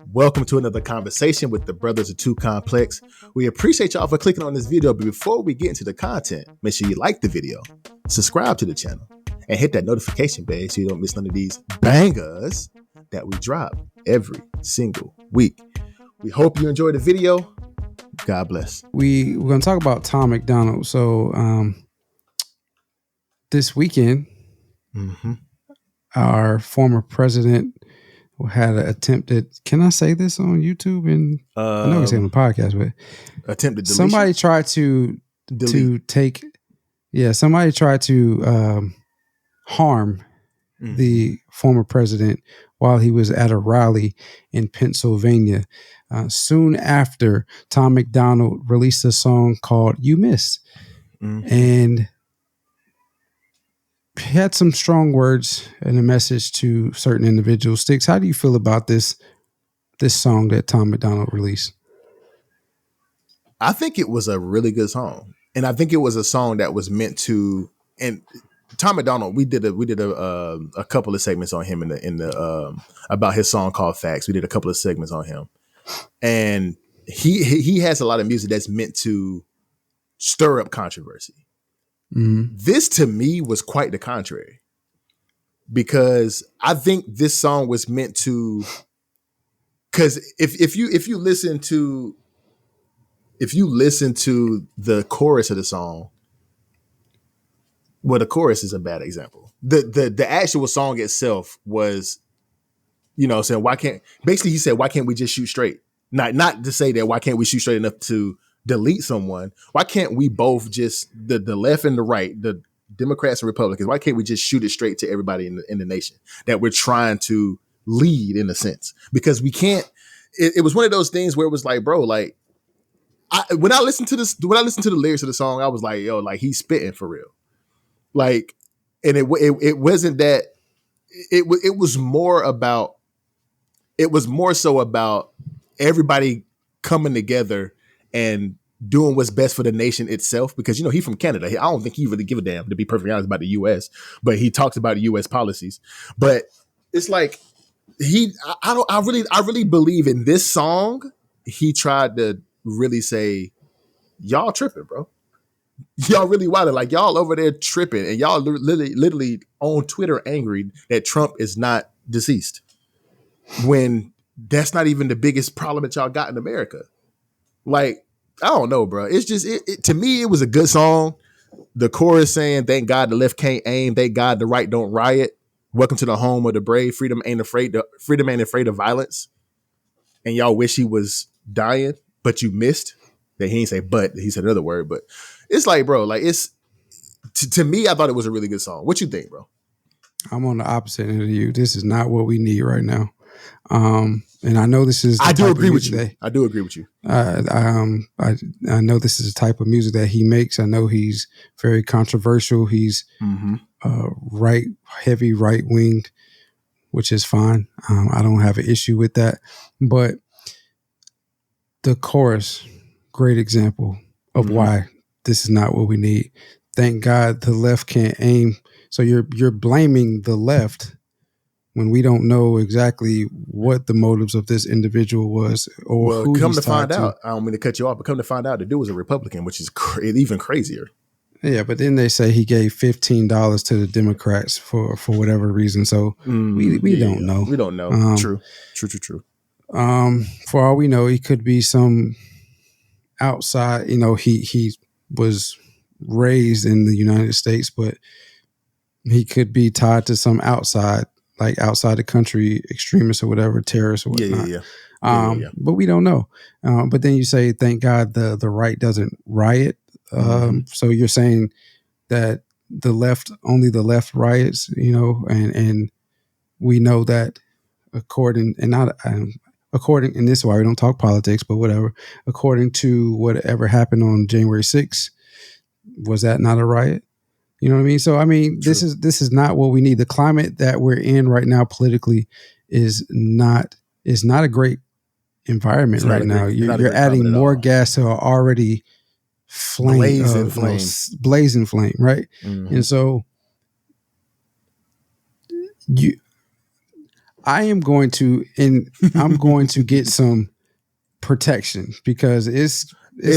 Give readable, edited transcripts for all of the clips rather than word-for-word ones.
Welcome to another conversation with the Brothers of Two Complex. We appreciate y'all for clicking on this video, but before we get into the content, make sure you like the video, subscribe to the channel, and hit that notification bell so you don't miss none of these bangers that we drop every single week. We hope you enjoy the video. God bless. We're going to talk about Tom McDonald. So this weekend, our former president had an attempted, can I say this on YouTube? And I know he's on the podcast, but attempted deletion? Somebody tried to harm the former president while he was at a rally in Pennsylvania. Soon after, Tom McDonald released a song called You Miss. And he had some strong words and a message to certain individuals. Sticks, how do you feel about this song that Tom McDonald released? I think it was a really good song. And I think it was a song that was meant to, and Tom McDonald, we did a couple of segments on him in the about his song called Facts. We did a couple of segments on him. And he has a lot of music that's meant to stir up controversy. This to me was quite the contrary, because I think this song was meant to, because if you listen to the chorus of the song, well, the chorus is a bad example. The actual song itself was, saying basically he said, why can't we just shoot straight? Not to say that why can't we shoot straight enough to delete someone? Why can't we both just the left and the right, the Democrats and Republicans, why can't we just shoot it straight to everybody in the nation that we're trying to lead, in a sense? Because we can't. It was one of those things where it was like, bro, like when I listened to the lyrics of the song, I was like, yo, like he's spitting for real. Like, and it wasn't that. It was more so about everybody coming together and doing what's best for the nation itself, because he's from Canada. I don't think he really give a damn, to be perfectly honest, about the U.S., but he talks about the U.S. policies. But it's like I really believe in this song. He tried to really say, y'all tripping, bro. Y'all really wild. Like, y'all over there tripping, and y'all literally on Twitter angry that Trump is not deceased, when that's not even the biggest problem that y'all got in America. Like, I don't know, bro. It's just, to me, it was a good song. The chorus saying, thank God the left can't aim. Thank God the right don't riot. Welcome to the home of the brave. Freedom ain't afraid of violence. And y'all wish he was dying, but you missed. That he didn't say but, he said another word. But it's like, bro, like, it's, to me, I thought it was a really good song. What you think, bro? I'm on the opposite end of you. This is not what we need right now. And I know this is. I do agree with you. I do agree with you. I know this is the type of music that he makes. I know he's very controversial. He's heavy right winged, which is fine. I don't have an issue with that. But the chorus, great example of why this is not what we need. Thank God the left can't aim. So you're blaming the left when we don't know exactly what the motives of this individual was, or who come he's to find tied out. I don't mean to cut you off, but come to find out, the dude was a Republican, which is even crazier. Yeah, but then they say he gave $15 to the Democrats for whatever reason. So we don't know. We don't know. True. For all we know, he could be some outside. He was raised in the United States, but he could be tied to some outside the country extremists or whatever, terrorists or whatnot. Yeah. But we don't know. But then you say, thank God the right doesn't riot. So you're saying that only the left riots, and we know that according, and this is why we don't talk politics, but whatever, according to whatever happened on January 6th, was that not a riot? You know what I mean? So, I mean, True. This is not what we need. The climate that we're in right now politically is not a great environment right now. You're adding more gas to an already blazing flame, right? And so I'm going to get some protection because it's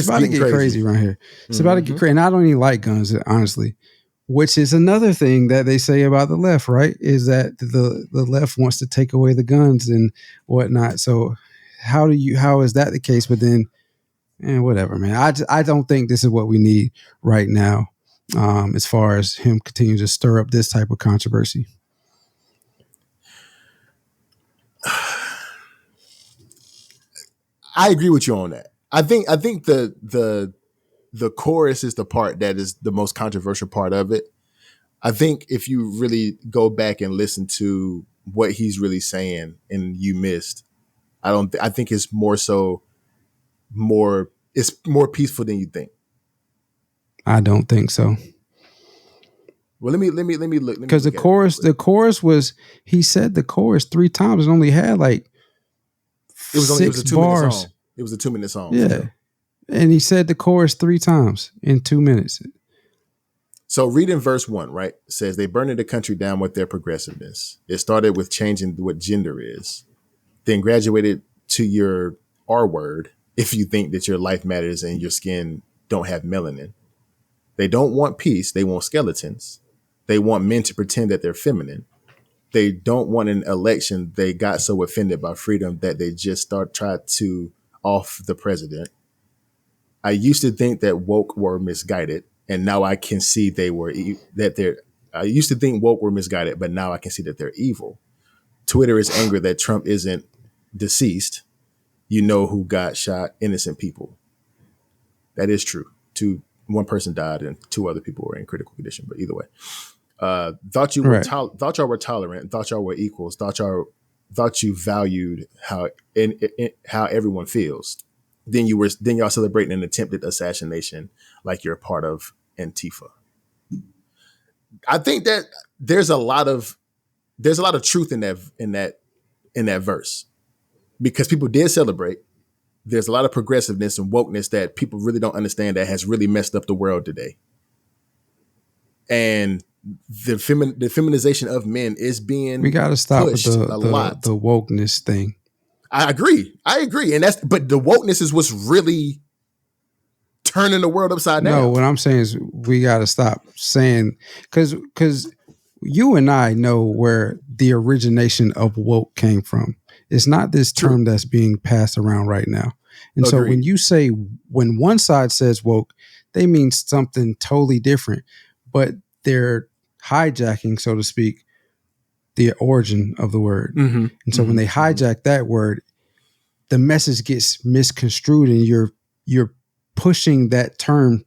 about to get crazy around here. It's about to get crazy. And I don't even like guns, honestly. Which is another thing that they say about the left, right? Is that the left wants to take away the guns and whatnot. So how is that the case? But then, whatever, man. I don't think this is what we need right now. As far as him continuing to stir up this type of controversy. I agree with you on that. I think the chorus is the part that is the most controversial part of it. I think if you really go back and listen to what he's really saying and you missed, I think it's it's more peaceful than you think. I don't think so. Well, let me look. Because the chorus was, he said the chorus 3 times and only had like it was a 2-minute bars. song. It was a 2-minute song. Yeah. And he said the chorus 3 times in 2 minutes. So reading verse 1, right, says they burned the country down with their progressiveness. It started with changing what gender is, then graduated to your R word if you think that your life matters and your skin don't have melanin. They don't want peace. They want skeletons. They want men to pretend that they're feminine. They don't want an election. They got so offended by freedom that they just tried to off the president. I used to think that woke were misguided, and now I can see I used to think woke were misguided, but now I can see that they're evil. Twitter is angry that Trump isn't deceased. You know who got shot? Innocent people. That is true. One person died and 2 other people were in critical condition, but either way. Thought y'all were tolerant, thought y'all were equals, thought you valued how everyone feels. Then y'all celebrating an attempted assassination like you're a part of Antifa. I think that there's a lot of truth in that verse, because people did celebrate. There's a lot of progressiveness and wokeness that people really don't understand that has really messed up the world today. And the feminization of men is being we got to stop with the wokeness thing. I agree. And but the wokeness is what's really turning the world upside down. No, what I'm saying is we got to stop saying, because you and I know where the origination of woke came from. It's not this term that's being passed around right now. And so when one side says woke, they mean something totally different, but they're hijacking, so to speak, the origin of the word. Mm-hmm. And so when they hijack that word, the message gets misconstrued and you're pushing that term.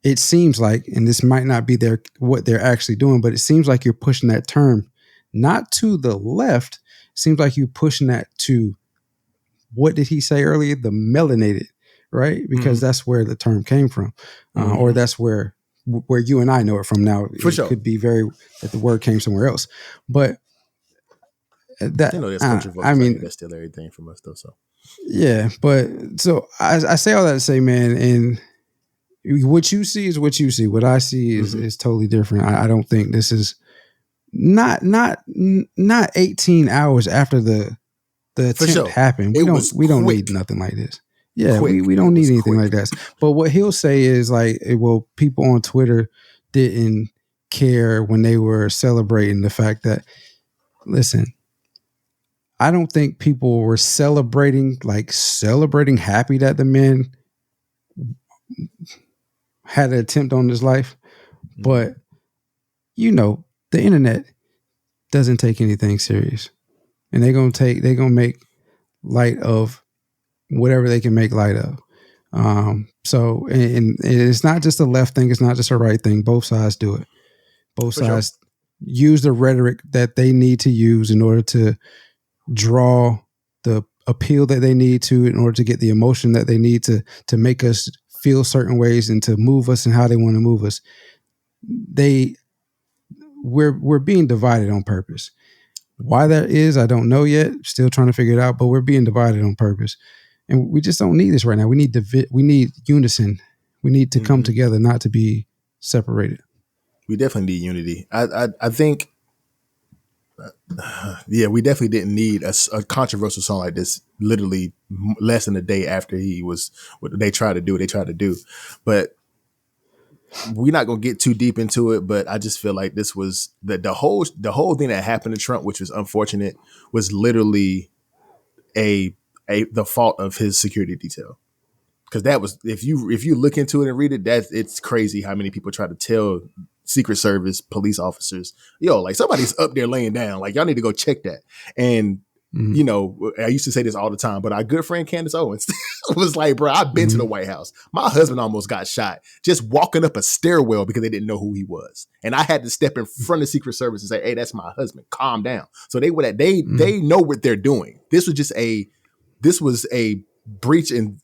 It seems like, and this might not be what they're actually doing, but it seems like you're pushing that term not to the left. It seems like you're pushing that to, what did he say earlier? The melanated, right? Because that's where the term came from, or that's where you and I know it from. Now, could be that the word came somewhere else, but that, that's controversial. I mean, that's still everything from us though. So yeah, but so I say all that to say, man, and what you see is what you see. What I see is totally different. I don't think this is not 18 hours after the attempt happened. We don't need nothing like this. Yeah, we don't need anything like that. But what he'll say is like, well, people on Twitter didn't care when they were celebrating the fact that, listen, I don't think people were celebrating happy that the man had an attempt on his life. But, the internet doesn't take anything serious. And they're going to make light of whatever they can make light of. So it's not just a left thing. It's not just a right thing. Both sides do it. Both sides use the rhetoric that they need to use in order to draw the appeal that they need to, in order to get the emotion that they need to make us feel certain ways and to move us and how they want to move us. We're being divided on purpose. Why that is, I don't know yet. Still trying to figure it out, but we're being divided on purpose. And we just don't need this right now. We need unison. We need to come together, not to be separated. We definitely need unity. I think Yeah, we definitely didn't need a controversial song like this. Literally less than a day after he was what they tried to do, but we're not gonna get too deep into it. But I just feel like this was the whole thing that happened to Trump, which was unfortunate, was literally a the fault of his security detail. Because that was if you look into it and read it, it's crazy how many people try to tell Secret Service police officers, yo, like somebody's up there laying down, like y'all need to go check that. And you know, I used to say this all the time, but our good friend Candace Owens was like, bro, I've been to the White House. My husband almost got shot just walking up a stairwell because they didn't know who he was, and I had to step in front of Secret Service and say, hey, that's my husband, calm down. So they know what they're doing. This was a breach in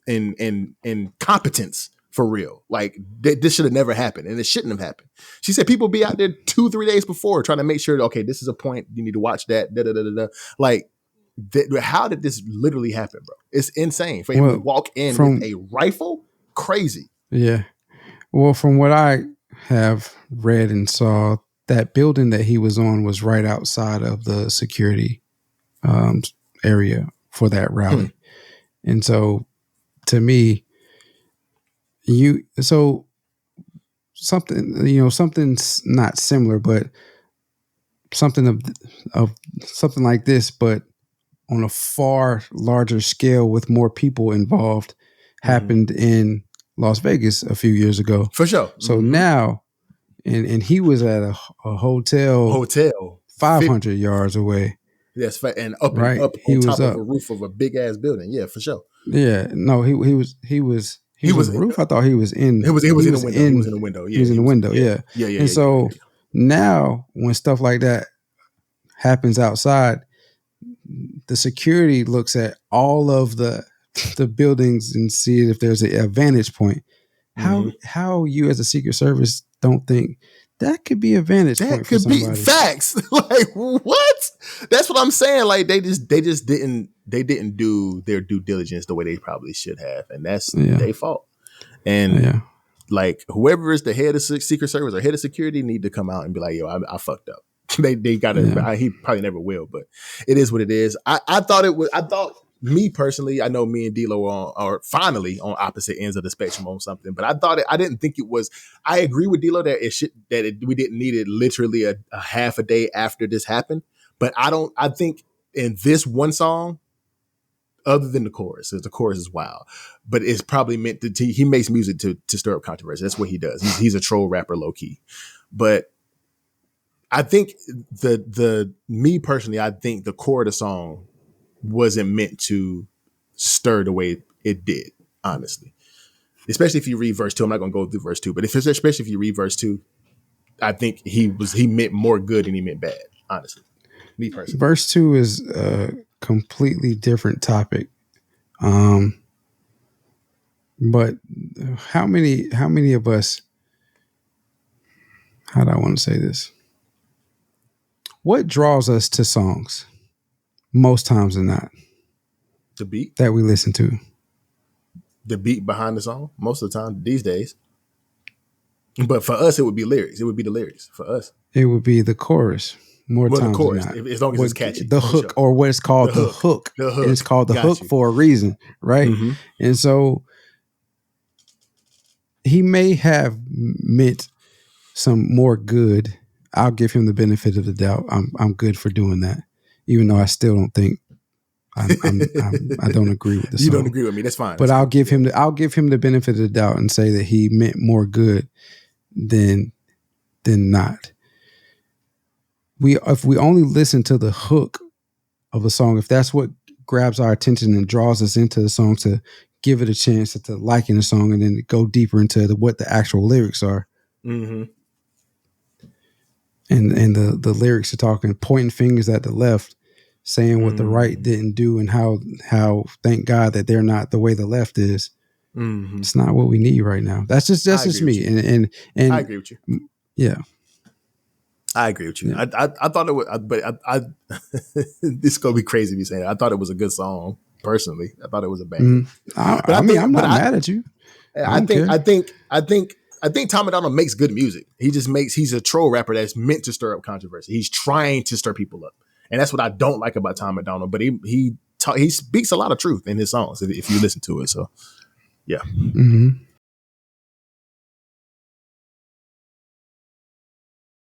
competence for real. Like this should have never happened, and it shouldn't have happened. She said people be out there 2-3 days before trying to make sure, okay, this is a point, you need to watch that. Like, how did this literally happen, bro? It's insane for him to walk in with a rifle. Crazy. Yeah. Well, from what I have read and saw, that building that he was on was right outside of the security area for that rally. And so, to me, something's not similar, but something of something like this, but on a far larger scale with more people involved, happened in Las Vegas a few years ago. For sure. So now, and he was at a hotel 500 yards away. Yes, and up right? up he on was top up. of a roof of a big ass building. Yeah, for sure. Yeah, no, he was on the roof. I thought he was in. He was in the window. He was in the window. Yeah, he was in the window. Yeah. And so now, when stuff like that happens outside, the security looks at all of the buildings and see if there's a vantage point. How you as a Secret Service don't think that could be a vantage point for somebody? That could be facts. Like what? That's what I'm saying. Like they just didn't do their due diligence the way they probably should have, and that's their fault. And like whoever is the head of Secret Service or head of security need to come out and be like, yo, I fucked up. They gotta. He probably never will, but it is what it is. I thought me personally, I know me and D-Lo are finally on opposite ends of the spectrum on something, but I didn't think it was. I agree with D-Lo that we didn't need it literally a half a day after this happened. But I think in this one song, other than the chorus, because the chorus is wild, but it's probably meant to. He makes music to stir up controversy. That's what he does. He's a troll rapper, low key. But I think me personally, I think the core of the song wasn't meant to stir the way it did, honestly. Especially if you read verse 2. I'm not going to go through verse 2, but especially if you read verse 2, I think he meant more good than he meant bad, honestly. Me personally. Verse 2 is a completely different topic. But how many of us, how do I want to say this? What draws us to songs most times than not? The beat that we listen to. The beat behind the song most of the time these days. But for us, it would be lyrics. It would be the lyrics for us. It would be the chorus more times the chorus, than not. As long as it's catchy. The hook, or what it's called the hook. The hook. It's called the hook for a reason, right? Mm-hmm. And so he may have meant some more good. I'll give him the benefit of the doubt. I'm good for doing that, even though I still don't think I don't agree with the song. You don't agree with me. That's fine. But I'll give him the benefit of the doubt and say that he meant more good than not. If we only listen to the hook of a song, if that's what grabs our attention and draws us into the song, to give it a chance to liking the song and then go deeper into what the actual lyrics are. Mm-hmm. And the lyrics are talking, pointing fingers at the left, saying what the right didn't do, and how thank God that they're not the way the left is. Mm-hmm. It's not what we need right now. That's just me. And I agree with you. Yeah. I agree with you. Yeah. I thought it was, but I this is gonna be crazy me saying it. I thought it was a good song. Personally, I thought it was a banger. I'm not mad at you. I think Tom McDonald makes good music. He's a troll rapper that's meant to stir up controversy. He's trying to stir people up. And that's what I don't like about Tom McDonald. But he speaks a lot of truth in his songs if you listen to it. So, yeah. Mm-hmm.